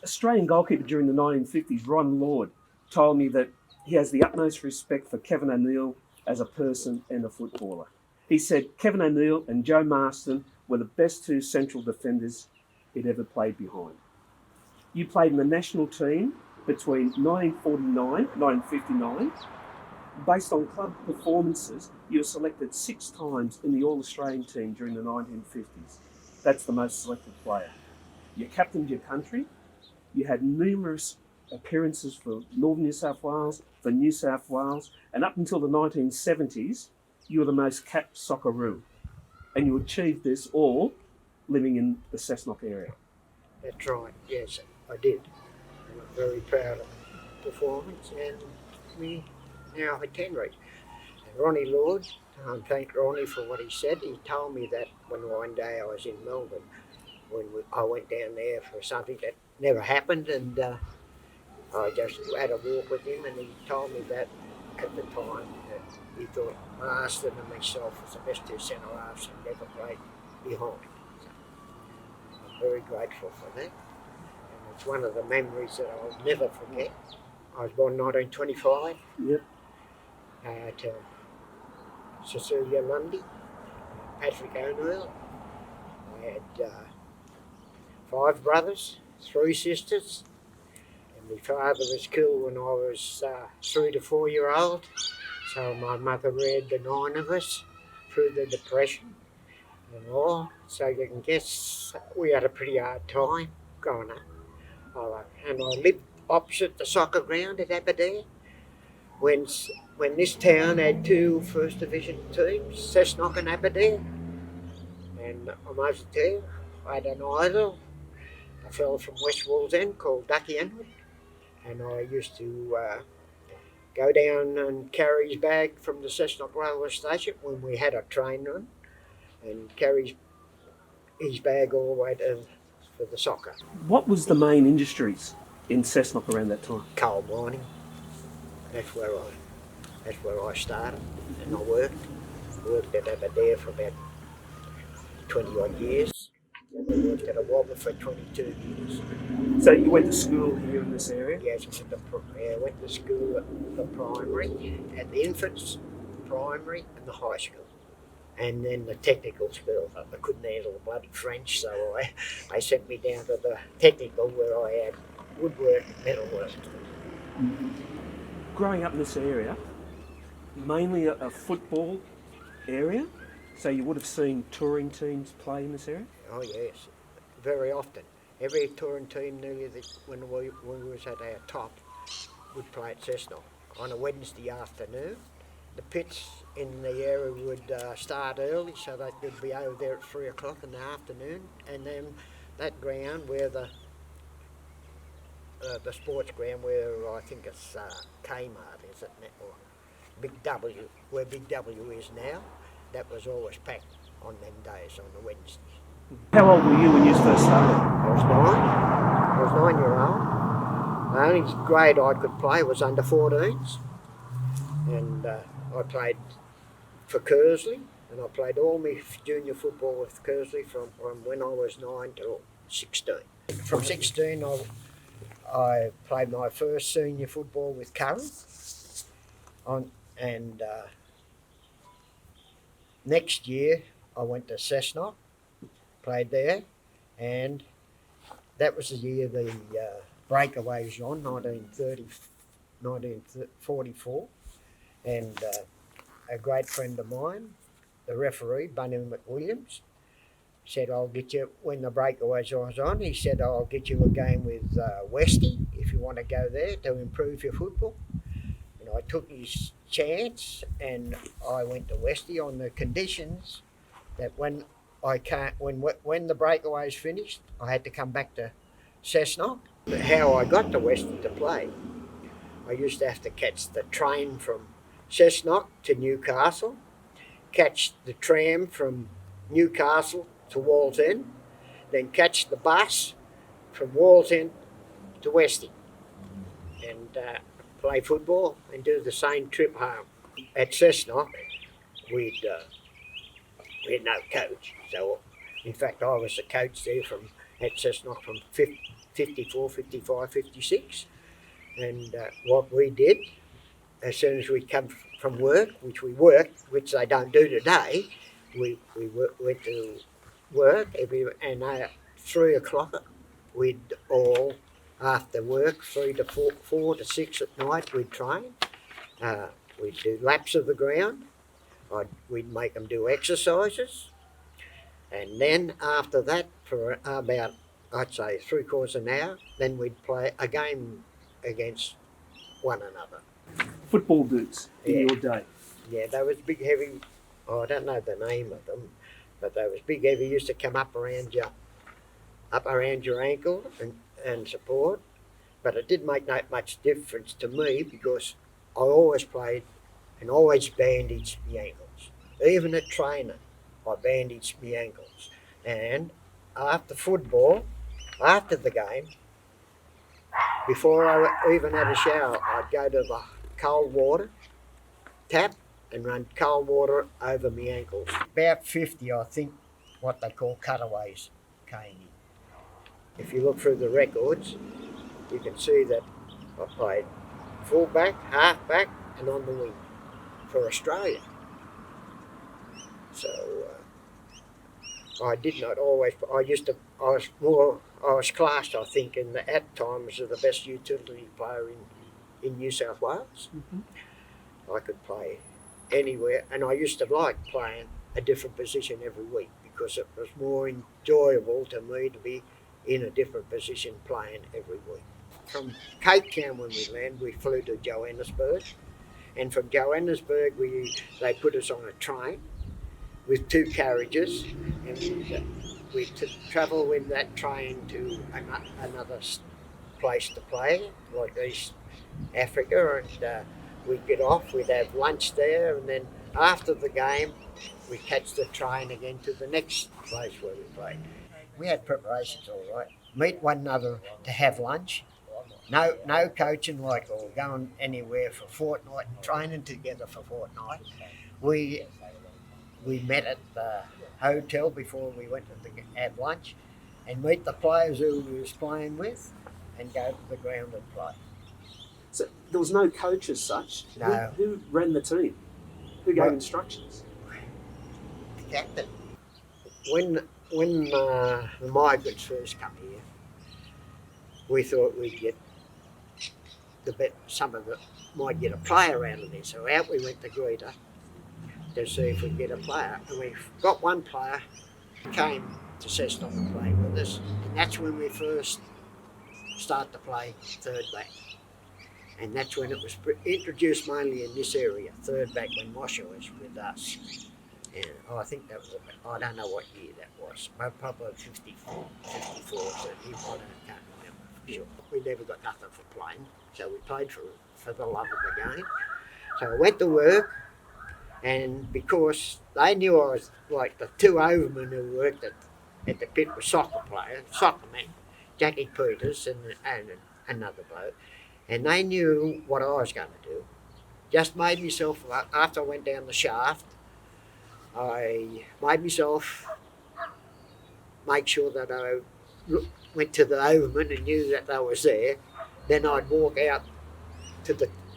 Australian goalkeeper during the 1950s, Ron Lord, told me that he has the utmost respect for Kevin O'Neill as a person and a footballer. He said Kevin O'Neill and Joe Marston were the best two central defenders he'd ever played behind. You played in the national team between 1949 and 1959. Based on club performances, you were selected 6 times in the All-Australian team during the 1950s. That's the most selected player. You captained your country. You had numerous appearances for Northern New South Wales, for New South Wales, and up until the 1970s, you were the most capped Socceroo. And you achieved this all living in the Cessnock area. That's right, yes, I did. I'm very proud of the performance, and we now at Tenerife. And Ronnie Lord, thank Ronnie for what he said. He told me that when one day I was in Melbourne, when I went down there for something that never happened, and I just had a walk with him, and he told me that at the time that he thought Marston and myself was the best two centre halves he'd ever played behind. So I'm very grateful for that. And it's one of the memories that I'll never forget. I was born in 1925. Yep. To Cecilia Lundy, Patrick O'Neill. I had 5 brothers, 3 sisters, and my father was killed when I was 3 to 4 year old. So my mother reared the 9 of us through the Depression and all. So you can guess we had a pretty hard time growing up. And I lived opposite the soccer ground at Aberdeen. When this town had 2 First Division teams, Cessnock and Aberdeen. And I must tell you, I had an idol, a fellow from West Wallsend called Ducky Enwood. And I used to go down and carry his bag from the Cessnock railway station when we had a train run, and carry his bag all the way for the soccer. What was the main industries in Cessnock around that time? Coal mining. That's where I started, and I worked at Aberdeen for about 20 odd years, and I worked at a Wobber for 22 years. So you went to school here in this area? Yes, I went to school at the primary, at the infants, primary and the high school, and then the technical school. I couldn't handle the bloody French, so they sent me down to the technical where I had woodwork and metalwork. Growing up in this area, mainly a football area, so you would have seen touring teams play in this area? Oh yes, very often. Every touring team nearly when we was at our top would play at Cessnock on a Wednesday afternoon. The pits in the area would start early, so they could be over there at 3 o'clock in the afternoon, and then that ground where the sports ground where I think it's Kmart, is it, or Big W, where Big W is now, that was always packed on them days, on the Wednesdays. How old were you when you first started? I was 9. I was 9-year-old. The only grade I could play was under 14s, and I played for Kersley, and I played all my junior football with Kersley from when I was 9 till 16. From 16 I played my first senior football with Curran, and next year I went to Cessnock, played there, and that was the year the breakaways on, 1944, and a great friend of mine, the referee, Bunny McWilliams, said, I'll get you, when the breakaways was on, he said, I'll get you a game with Westy if you want to go there to improve your football. And I took his chance, and I went to Westy on the conditions that when the breakaways finished, I had to come back to Cessnock. How I got to Westy to play, I used to have to catch the train from Cessnock to Newcastle, catch the tram from Newcastle to Wallsend, then catch the bus from Wallsend to Westy, and play football and do the same trip home. At Cessnock, we had no coach, so in fact I was the coach there at Cessnock from 54, 55, 56. And what we did, as soon as we come from work, which we worked, which they don't do today, we went to work and 3 o'clock we'd all, after work, 4 to 6 at night, we'd train. We'd do laps of the ground. We'd make them do exercises. And then after that, for about, I'd say, 3/4 of an hour, then we'd play a game against one another. Football dudes in your day. Yeah, they was big, heavy. Oh, I don't know the name of them, but they was big, heavy. Used to come up around your ankle and support. But it didn't make that much difference to me because I always played and always bandaged my ankles. Even at training, I bandaged my ankles. And after football, after the game, before I even had a shower, I'd go to the cold water tap and run cold water over my ankles. About 50, I think, what they call cutaways came in. If you look through the records, you can see that I played fullback, halfback, and on the wing for Australia. So I did not always. I was classed, I think, at times as the best utility player in New South Wales. I could play anywhere, and I used to like playing a different position every week because it was more enjoyable to me to be in a different position playing every week. From Cape Town, when we landed, we flew to Johannesburg, and from Johannesburg they put us on a train with 2 carriages, and we travel in that train to another place to play, like East Africa, and we'd get off, we'd have lunch there, and then after the game, we'd catch the train again to the next place where we played. We had preparations all right. Meet one another to have lunch. No coaching like or going anywhere for a fortnight, training together for a fortnight. We met at the hotel before we went to have lunch and meet the players who we was playing with and go to the ground and play. So there was no coach as such. No. Who ran the team? Who gave instructions? The captain. When the migrants first come here, we thought we'd get some of it might get a player out of this. So out we went to Greta to see if we could get a player. And we got one player who came to Cessnock to play with us. And that's when we first started to play third back. And that's when it was introduced mainly in this area, third back, when Mosher was with us. And I think that was, I don't know what year that was, probably 54, 71, I can't remember for sure. We never got nothing for playing, so we played for the love of the game. So I went to work, and because they knew I was like the 2 overmen who worked at the pit were soccer men, Jackie Peters and another bloke, and they knew what I was going to do. Just made myself, after I went down the shaft, I made myself make sure that I went to the overman and knew that they was there. Then I'd walk out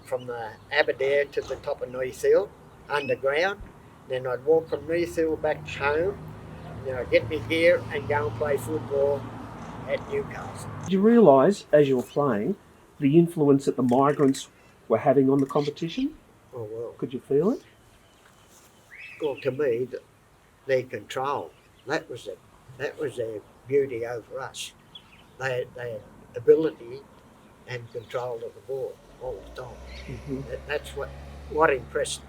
from the Aberdare to the top of Neath Hill, underground. Then I'd walk from Neath Hill back home. Then I'd get my gear and go and play football at Newcastle. Did you realise, as you were playing, the influence that the migrants were having on the competition? Oh, well. Could you feel it? Well, to me, their control, that was their beauty over us. They had ability and control of the ball all the time. Mm-hmm. That's what impressed,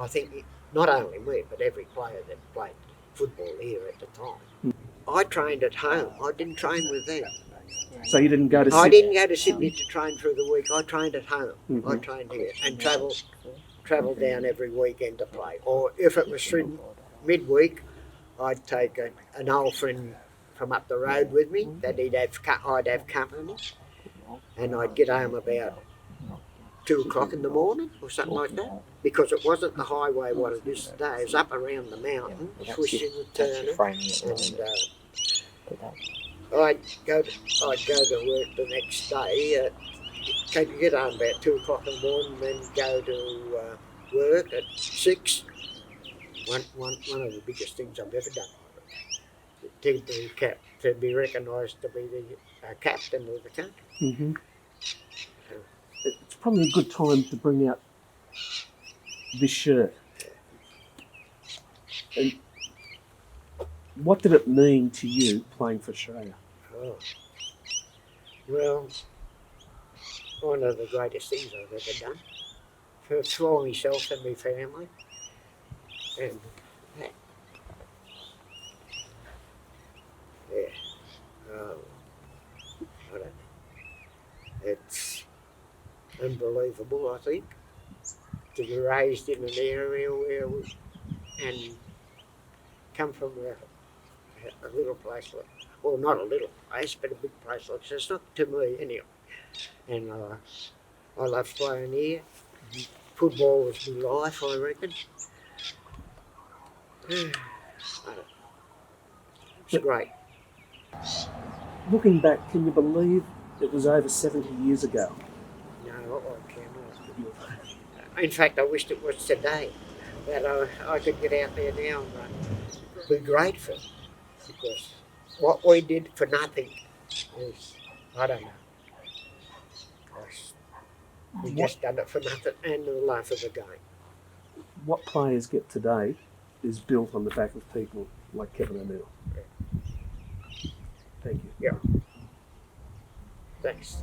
I think, not only me, but every player that played football here at the time. Mm-hmm. I trained at home. I didn't train with them. So you didn't go to Sydney? I didn't go to Sydney to train through the week. I trained at home. Mm-hmm. I trained here and travel down every weekend to play. Or if it was through midweek, I'd take an old friend from up the road with me that I'd have company, and I'd get home about 2 o'clock in the morning or something like that, because it wasn't the highway what it is today. It was up around the mountain, twisting and turning, and I'd go to work the next day. Get home about 2 o'clock in the morning, and then go to work at 6. One of the biggest things I've ever done. To be recognised to be the captain of the country. Mm-hmm. It's probably a good time to bring out this shirt. And what did it mean to you playing for Australia? Oh. Well, one of the greatest things I've ever done for myself and my family. And that, yeah, I don't know. It's unbelievable, I think, to be raised in an area and come from a little place like, well, not a little place, but a big place like this. It's not to me anyway. And I love playing here. Football was my life, I reckon. It's great. Looking back, can you believe it was over 70 years ago? No, I cannot. In fact, I wished it was today that I could get out there now and be grateful because what we did for nothing is, I don't know. We just done it for nothing and the life of the game. What players get today is built on the back of people like Kevin O'Neill. Yeah. Thank you. Yeah. Thanks.